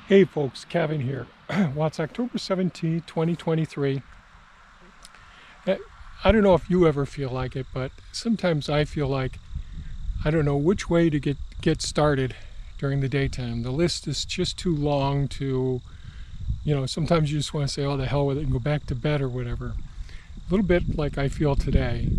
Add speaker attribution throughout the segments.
Speaker 1: Hey folks, Kevin here. Well, it's October 17, 2023. I don't know if you ever feel like it, but sometimes I feel like I don't know which way to get started during the daytime. The list is just too long to, sometimes you just want to say, oh, the hell with it and go back to bed or whatever. A little bit like I feel today,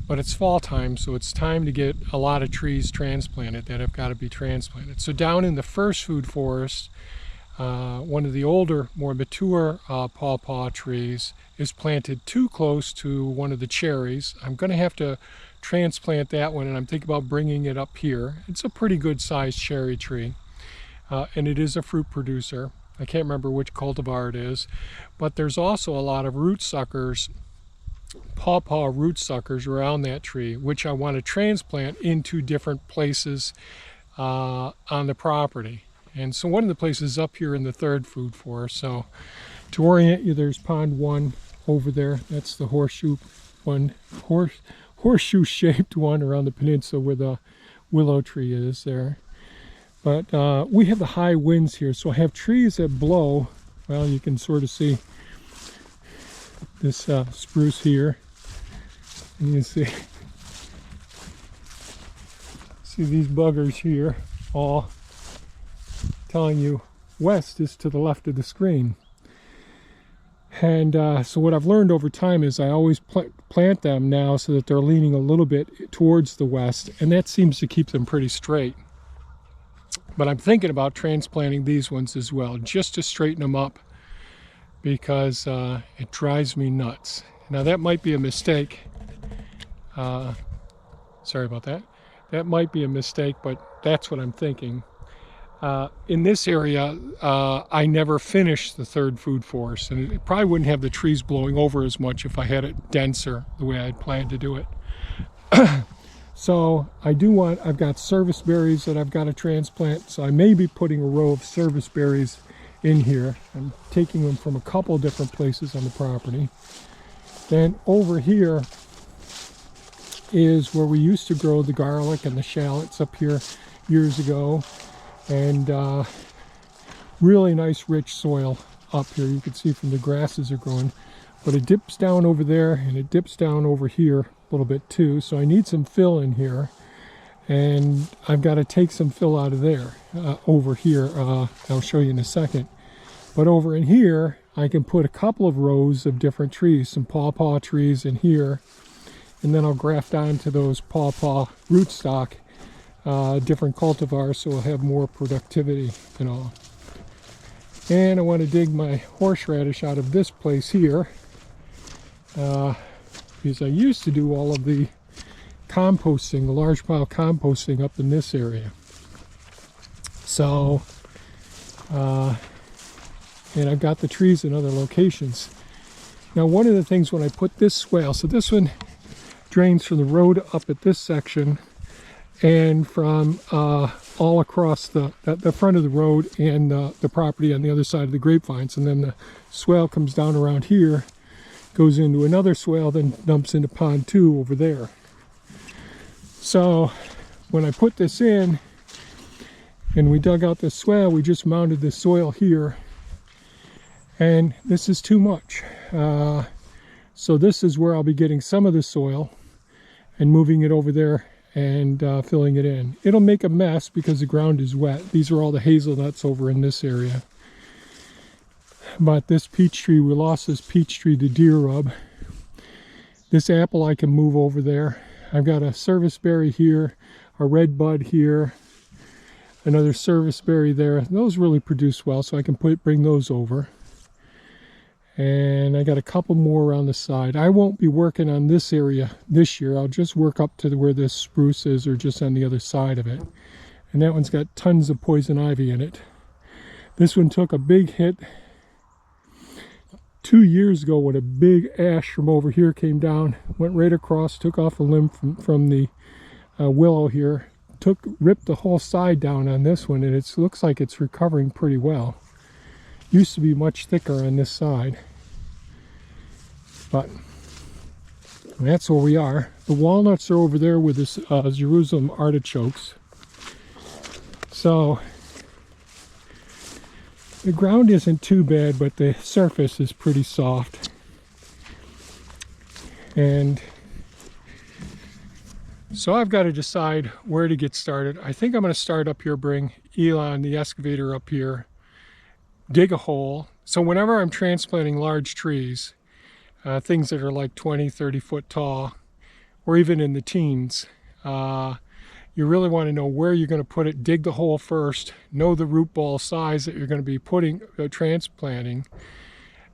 Speaker 1: but it's fall time, so it's time to get a lot of trees transplanted that have got to be transplanted. So down in the first food forest, one of the older, more mature pawpaw trees is planted too close to one of the cherries. I'm going to have to transplant that one, and I'm thinking about bringing it up here. It's a pretty good sized cherry tree, and it is a fruit producer. I can't remember which cultivar it is, but there's also a lot of root suckers, pawpaw root suckers around that tree, which I want to transplant into different places on the property. And so one of the places up here in the third food forest. So to orient you, there's pond one over there. That's the horseshoe one, horseshoe shaped one around the peninsula where the willow tree is there. But we have the high winds here, so I have trees that blow. Well, you can sort of see this spruce here, and you see these buggers here all telling you west is to the left of the screen. And so what I've learned over time is I always plant them now so that they're leaning a little bit towards the west, and that seems to keep them pretty straight. But I'm thinking about transplanting these ones as well, just to straighten them up, because it drives me nuts. Now that might be a mistake. Sorry about that. That might be a mistake, but that's what I'm thinking. In this area, I never finished the third food forest, and it probably wouldn't have the trees blowing over as much if I had it denser the way I'd planned to do it. So I've got service berries that I've got to transplant, so I may be putting a row of service berries in here. I'm taking them from a couple different places on the property. Then over here is where we used to grow the garlic and the shallots up here years ago. And really nice rich soil up here. You can see from the grasses are growing, but it dips down over there and it dips down over here a little bit too, so I need some fill in here, and I've got to take some fill out of there over here. I'll show you in a second. But over in here I can put a couple of rows of different trees, some pawpaw trees in here, and then I'll graft onto those pawpaw rootstock different cultivars, so we'll have more productivity and all. And I want to dig my horseradish out of this place here, because I used to do all of the composting, the large pile composting up in this area. So, and I've got the trees in other locations. Now, one of the things when I put this swale, so this one drains from the road up at this section, and from all across the front of the road and the property on the other side of the grapevines. And then the swale comes down around here, goes into another swale, then dumps into pond 2 over there. So when I put this in and we dug out this swale, we just mounted the soil here, and this is too much. So this is where I'll be getting some of the soil and moving it over there and filling it in. It'll make a mess because the ground is wet. These are all the hazelnuts over in this area. But this peach tree, we lost this peach tree to deer rub. This apple I can move over there. I've got a service berry here, a red bud here, another service berry there. Those really produce well, so I can bring those over. And I got a couple more around the side. I won't be working on this area this year. I'll just work up to where this spruce is, or just on the other side of it. And that one's got tons of poison ivy in it. This one took a big hit 2 years ago when a big ash from over here came down, went right across, took off a limb from the willow here, ripped the whole side down on this one, and it looks like it's recovering pretty well. Used to be much thicker on this side, but that's where we are. The walnuts are over there with this Jerusalem artichokes. So The ground isn't too bad, but the surface is pretty soft. And so I've got to decide where to get started. I think I'm going to start up here, bring Elon, the excavator, up here, dig a hole. So whenever I'm transplanting large trees, things that are like 20, 30 foot tall, or even in the teens, you really want to know where you're going to put it. Dig the hole first, know the root ball size that you're going to be transplanting,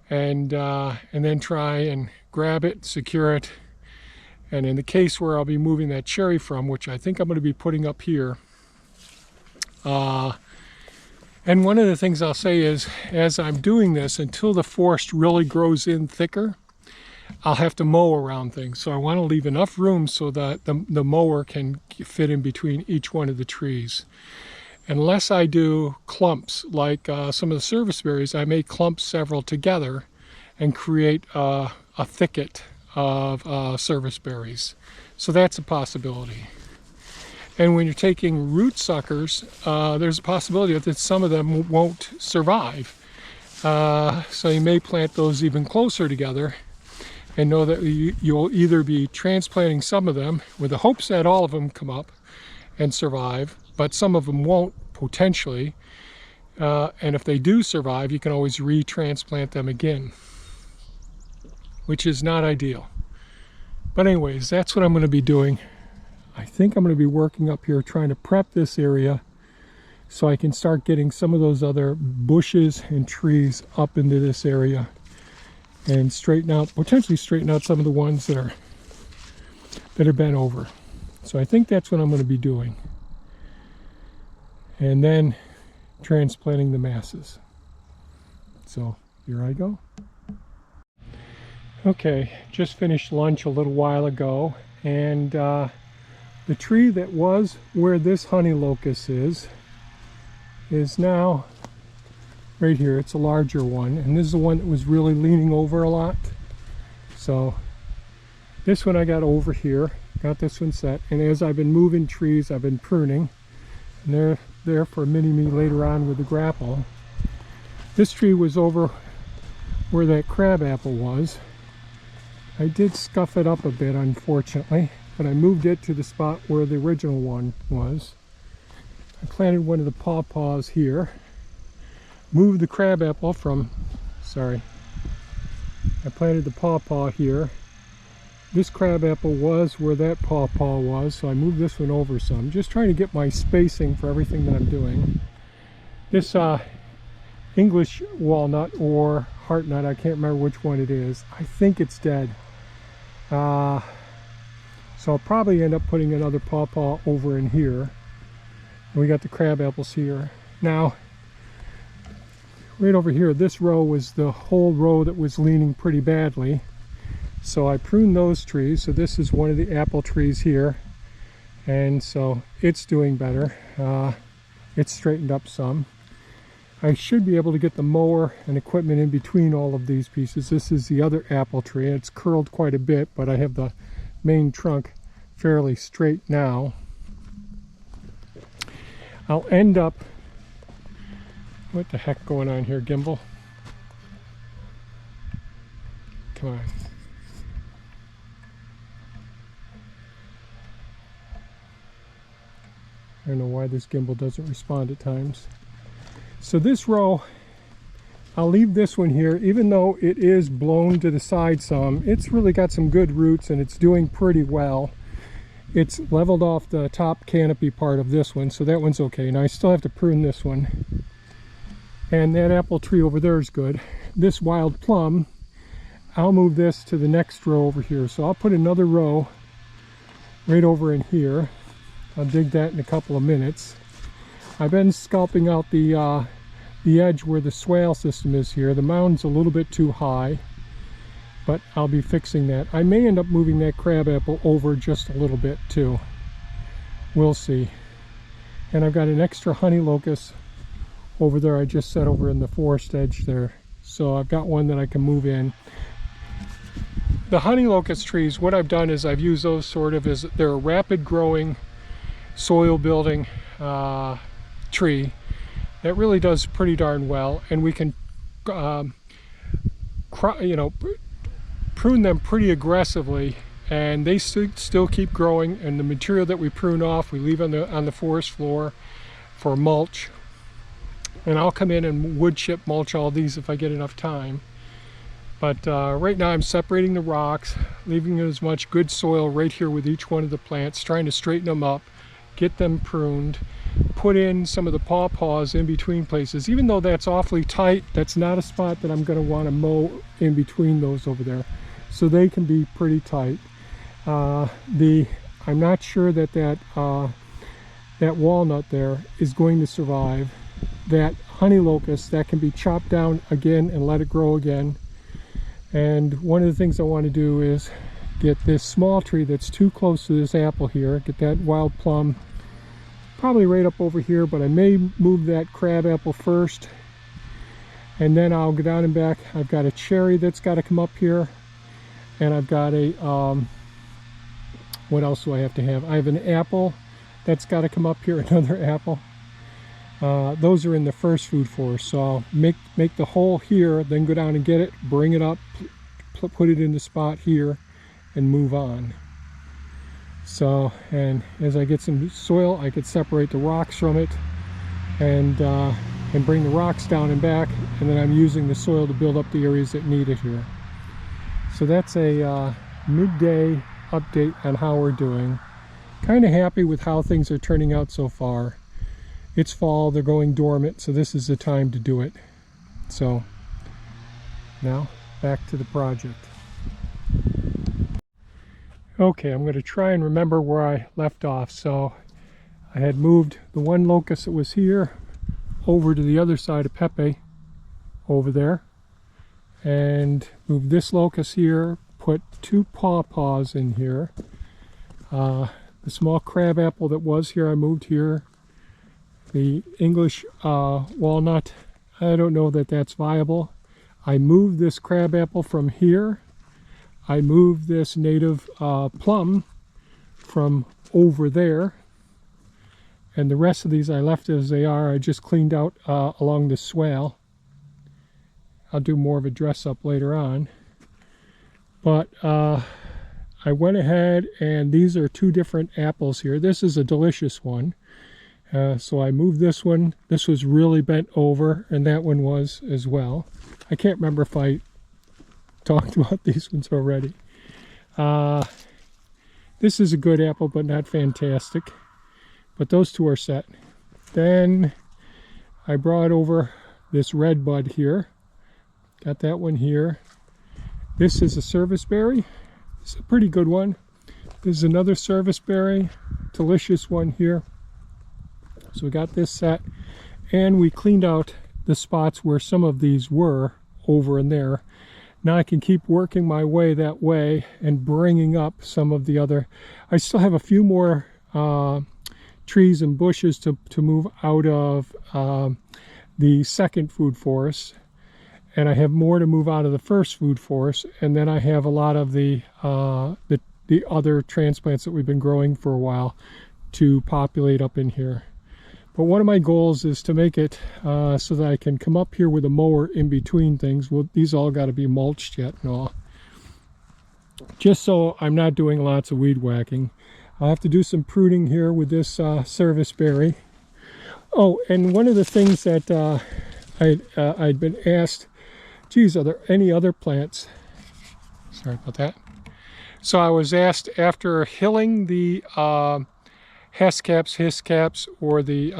Speaker 1: and then try and grab it, secure it. And in the case where I'll be moving that cherry from, which I think I'm going to be putting up here, and one of the things I'll say is, as I'm doing this, until the forest really grows in thicker, I'll have to mow around things. So I want to leave enough room so that the mower can fit in between each one of the trees. Unless I do clumps, like some of the service berries, I may clump several together and create a thicket of service berries. So that's a possibility. And when you're taking root suckers, there's a possibility that some of them won't survive. So you may plant those even closer together and know that you'll either be transplanting some of them with the hopes that all of them come up and survive, but some of them won't potentially. And if they do survive, you can always retransplant them again, which is not ideal. But anyways, that's what I'm going to be doing. I think I'm going to be working up here trying to prep this area so I can start getting some of those other bushes and trees up into this area and potentially straighten out some of the ones that are bent over. So I think that's what I'm going to be doing. And then transplanting the masses. So here I go. Okay, just finished lunch a little while ago, and the tree that was where this honey locust is now right here. It's a larger one, and this is the one that was really leaning over a lot. So this one I got over here, got this one set, and as I've been moving trees, I've been pruning, and they're there for mini-me later on with the grapple. This tree was over where that crabapple was. I did scuff it up a bit, unfortunately, but I moved it to the spot where the original one was. I planted one of the pawpaws here. Moved the crabapple from, I planted the pawpaw here. This crabapple was where that pawpaw was, so I moved this one over some. Just trying to get my spacing for everything that I'm doing. This English walnut or heartnut, I can't remember which one it is. I think it's dead. So I'll probably end up putting another pawpaw over in here. And we got the crab apples here. Now, right over here, this row was the whole row that was leaning pretty badly. So I pruned those trees. So this is one of the apple trees here. And so it's doing better. It's straightened up some. I should be able to get the mower and equipment in between all of these pieces. This is the other apple tree. It's curled quite a bit, but I have the main trunk fairly straight now. I'll end up... What the heck going on here, gimbal? Come on. I don't know why this gimbal doesn't respond at times. So this row, I'll leave this one here, even though it is blown to the side some. It's really got some good roots and it's doing pretty well. It's leveled off the top canopy part of this one, so that one's okay. Now I still have to prune this one. And that apple tree over there is good. This wild plum, I'll move this to the next row over here. So I'll put another row right over in here. I'll dig that in a couple of minutes. I've been sculpting out the edge where the swale system is here. The mound's a little bit too high, but I'll be fixing that. I may end up moving that crabapple over just a little bit too. We'll see. And I've got an extra honey locust over there I just set over in the forest edge there. So I've got one that I can move in. The honey locust trees, what I've done is I've used those sort of as they're a rapid growing soil building tree that really does pretty darn well, and we can prune them pretty aggressively, and they still keep growing. And the material that we prune off, we leave on the forest floor for mulch. And I'll come in and wood chip mulch all these if I get enough time. But right now I'm separating the rocks, leaving as much good soil right here with each one of the plants, trying to straighten them up, get them pruned, put in some of the pawpaws in between places. Even though that's awfully tight, that's not a spot that I'm going to want to mow in between those over there. So they can be pretty tight. I'm not sure that that walnut there is going to survive. That honey locust, that can be chopped down again and let it grow again. And one of the things I want to do is get this small tree that's too close to this apple here, get that wild plum probably right up over here, but I may move that crab apple first, and then I'll go down and back. I've got a cherry that's got to come up here, and I've got a what else do I have to have? I have an apple that's got to come up here, another apple. Those are in the first food forest, so I'll make the hole here, then go down and get it, bring it up, put it in the spot here, and move on. So, and as I get some soil, I could separate the rocks from it, and bring the rocks down and back, and then I'm using the soil to build up the areas that need it here. So that's a midday update on how we're doing. Kind of happy with how things are turning out so far. It's fall, they're going dormant, so this is the time to do it. So now back to the project. Okay, I'm going to try and remember where I left off. So I had moved the one locust that was here over to the other side of Pepe over there, and moved this locust here, put two pawpaws in here. The small crab apple that was here I moved here. The English walnut, I don't know that that's viable. I moved this crab apple from here. I moved this native plum from over there. And the rest of these I left as they are. I just cleaned out along the swale. I'll do more of a dress up later on. But I went ahead, and these are two different apples here. This is a delicious one. So I moved this one. This was really bent over, and that one was as well. I can't remember if I talked about these ones already. This is a good apple, but not fantastic. But those two are set. Then I brought over this red bud here. Got that one here. This is a service berry. It's a pretty good one. This is another service berry. Delicious one here. So we got this set, and we cleaned out the spots where some of these were over in there. Now I can keep working my way that way and bringing up some of the other. I still have a few more trees and bushes to move out of the second food forest, and I have more to move out of the first food forest, and then I have a lot of the other transplants that we've been growing for a while to populate up in here. But one of my goals is to make it so that I can come up here with a mower in between things. Well, these all got to be mulched yet and all. Just so I'm not doing lots of weed whacking. I'll have to do some pruning here with this service berry. Oh, and one of the things that I'd been asked, geez, are there any other plants? Sorry about that. So I was asked, after hilling the hiscaps, or the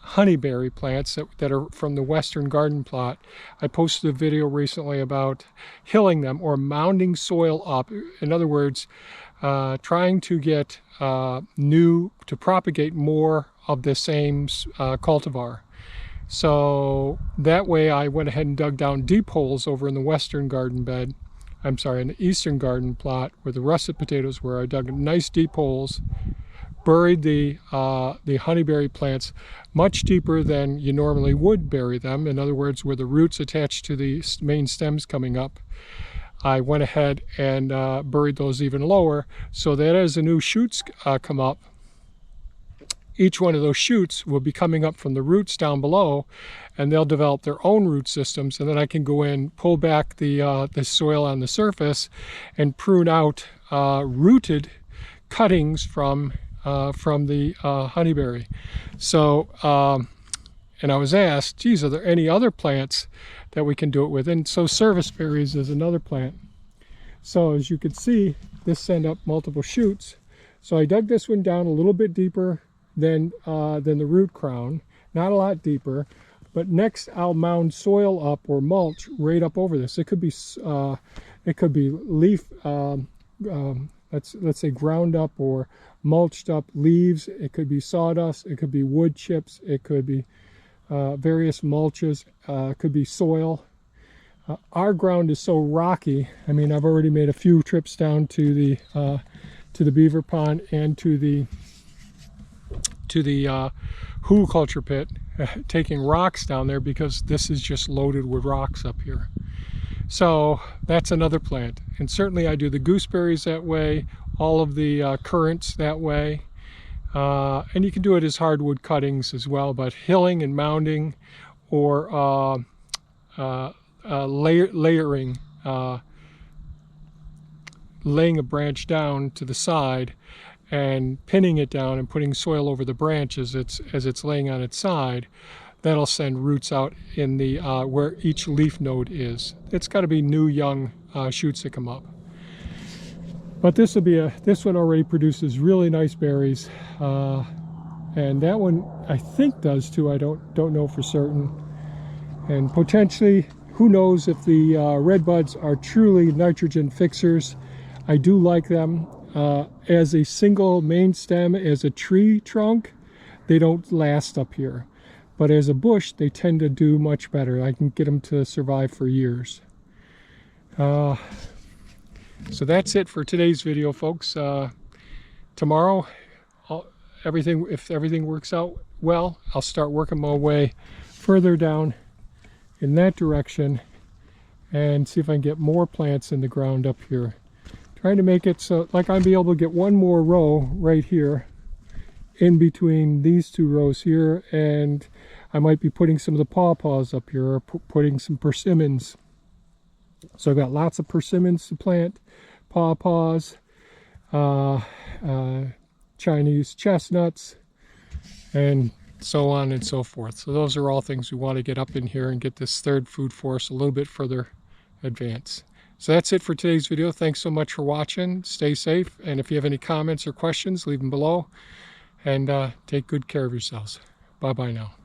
Speaker 1: honeyberry plants that are from the western garden plot. I posted a video recently about hilling them, or mounding soil up. In other words, trying to get to propagate more of the same cultivar. So that way I went ahead and dug down deep holes over in the western garden bed. I'm sorry, in the eastern garden plot where the russet potatoes were. I dug nice deep holes, buried the honeyberry plants much deeper than you normally would bury them. In other words, where the roots attached to the main stems coming up. I went ahead and buried those even lower, so that as the new shoots come up, each one of those shoots will be coming up from the roots down below, and they'll develop their own root systems, and then I can go in, pull back the soil on the surface, and prune out rooted cuttings from the honeyberry. So, and I was asked, geez, are there any other plants that we can do it with? And so service berries is another plant. So as you can see, this sent up multiple shoots. So I dug this one down a little bit deeper than the root crown, not a lot deeper. But next I'll mound soil up or mulch right up over this. It could be leaf, let's say ground up or mulched up leaves. It could be sawdust. It could be wood chips. It could be various mulches. It could be soil. Our ground is so rocky. I mean, I've already made a few trips down to the beaver pond and to the hugelkultur pit, taking rocks down there because this is just loaded with rocks up here. So that's another plant. And certainly I do the gooseberries that way, all of the currants that way. And you can do it as hardwood cuttings as well, but hilling and mounding or layering, laying a branch down to the side and pinning it down and putting soil over the branch as it's laying on its side, that'll send roots out in the where each leaf node is. It's got to be new young shoots that come up. But this one already produces really nice berries, and that one I think does too. I don't know for certain. And potentially, who knows if the red buds are truly nitrogen fixers. I do like them. As a single main stem, as a tree trunk, they don't last up here. But as a bush, they tend to do much better. I can get them to survive for years. So that's it for today's video, folks. Tomorrow, if everything works out well, I'll start working my way further down in that direction and see if I can get more plants in the ground up here. Trying to make it so like I'll be able to get one more row right here in between these two rows here, and I might be putting some of the pawpaws up here or putting some persimmons. So I've got lots of persimmons to plant, pawpaws, Chinese chestnuts, and so on and so forth. So those are all things we want to get up in here and get this third food forest a little bit further advanced. So that's it for today's video. Thanks so much for watching. Stay safe, and if you have any comments or questions, leave them below, and take good care of yourselves. Bye-bye now.